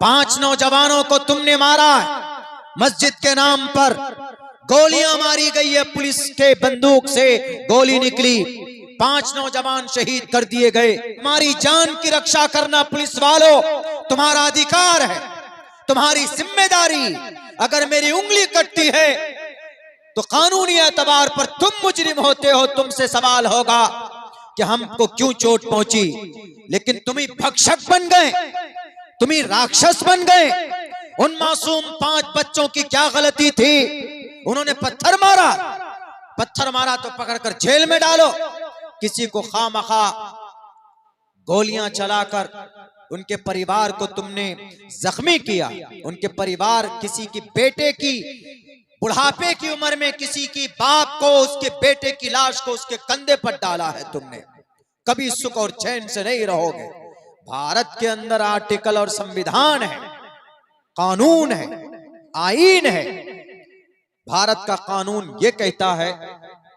5 नौजवानों को तुमने मारा है, मस्जिद के नाम पर गोलियां मारी गई है, पुलिस के बंदूक से गोली निकली, 5 नौजवान शहीद कर दिए गए। हमारी जान की रक्षा करना पुलिस वालों तुम्हारा अधिकार है, तुम्हारी जिम्मेदारी। अगर मेरी उंगली कटती है तो कानूनी एतबार पर तुम मुजरिम होते हो, तुमसे सवाल होगा कि हमको क्यों चोट पहुंची। लेकिन तुम ही भक्षक बन गए, तुम ही राक्षस बन गए। उन मासूम 5 बच्चों की क्या गलती थी? उन्होंने पत्थर मारा तो पकड़कर जेल में डालो। किसी को खामखा गोलियां चलाकर उनके परिवार को तुमने जख्मी किया। उनके परिवार, किसी की बेटे की बुढ़ापे की उम्र में किसी की बाप को, उसके बेटे की लाश को उसके कंधे पर डाला है तुमने। कभी सुख और चैन से नहीं रहोगे। भारत के अंदर आर्टिकल और संविधान है, कानून है, आईन है। भारत का कानून यह कहता है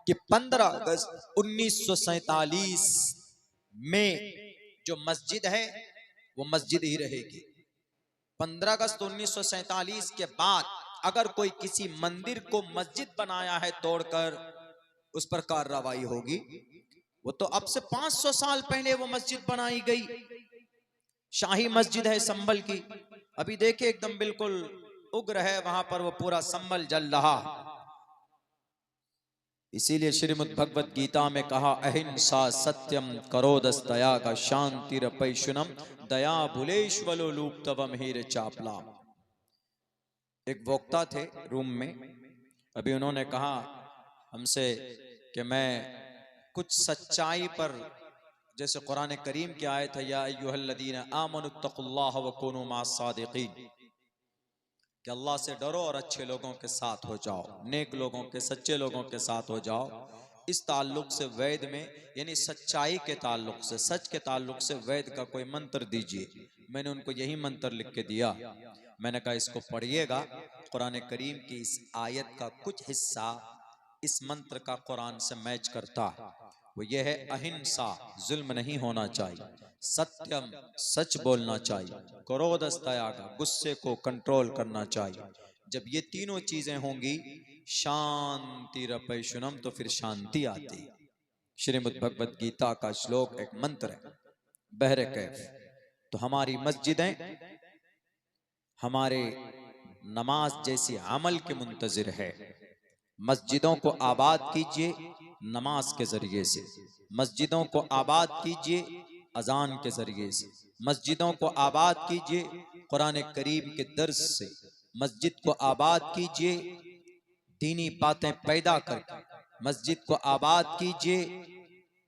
कि 15 अगस्त 1947 में जो मस्जिद है वो मस्जिद ही रहेगी। 15 अगस्त 1947 के बाद अगर कोई किसी मंदिर को मस्जिद बनाया है तोड़कर, उस पर कार्रवाई होगी। वो तो अब से 500 साल पहले वो मस्जिद बनाई गई, शाही मस्जिद है संभल की। अभी देखे एकदम बिल्कुल उग्र है वहां पर, वो पूरा संभल जल रहा। इसीलिए श्रीमद् भगवत गीता में कहा, अहिंसा सत्यम करोदस्तया का शांति रपैशुनम दया भुलेश्वलो लूप तवम हीर चापला। एक वक्ता थे रूम में, अभी उन्होंने कहा हमसे कि मैं कुछ सच्चाई पर, जैसे कुरान करीम की आयत है, या अय्युहल्लज़ीना आमनुत्तकुल्लाह व कूनू मास्सादिकीन, कि अल्लाह से डरो और अच्छे लोगों के साथ हो जाओ, नेक लोगों के, सच्चे लोगों के साथ हो जाओ। इस ताल्लुक से वेद में, यानी सच्चाई के ताल्लुक से, सच के ताल्लुक से वेद का कोई मंत्र दीजिए। मैंने उनको यही मंत्र लिख के दिया। मैंने कहा इसको पढ़िएगा, कुरान करीम की इस आयत का कुछ हिस्सा इस मंत्र का कुरान से मैच करता है। वो ये है, अहिंसा, जुल्म नहीं होना चाहिए, सत्यम, सच बोलना चाहिए, क्रोधस्तयाग, गुस्से को कंट्रोल करना चाहिए। जब ये तीनों चीजें होंगी, शांति रपैशुनम, तो फिर शांति आती। श्रीमद् भगवत गीता का श्लोक, एक मंत्र है, बहरे कैफ। तो हमारी मस्जिदें हमारे नमाज जैसी अमल के मुंतजिर है। मस्जिदों को आबाद कीजिए नमाज के जरिए से, मस्जिदों को आबाद कीजिए अजान के जरिए से, मस्जिदों को आबाद कीजिए कुरान करीम के दर्स से, मस्जिद को आबाद कीजिए दीनी बातें पैदा करके, मस्जिद को आबाद कीजिए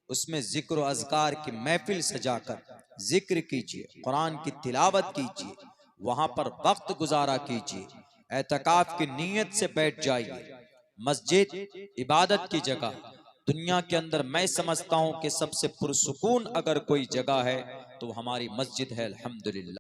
उसमें जिक्र और अज़कार की महफिल सजाकर जिक्र कीजिए, कुरान की तिलावत कीजिए, वहां पर वक्त गुजारा कीजिए, एतकाफ की नीयत से बैठ जाइए। मस्जिद इबादत की जगह, दुनिया के अंदर मैं समझता हूं कि सबसे पुरसुकून अगर कोई जगह है तो हमारी मस्जिद है, अल्हम्दुलिल्लाह।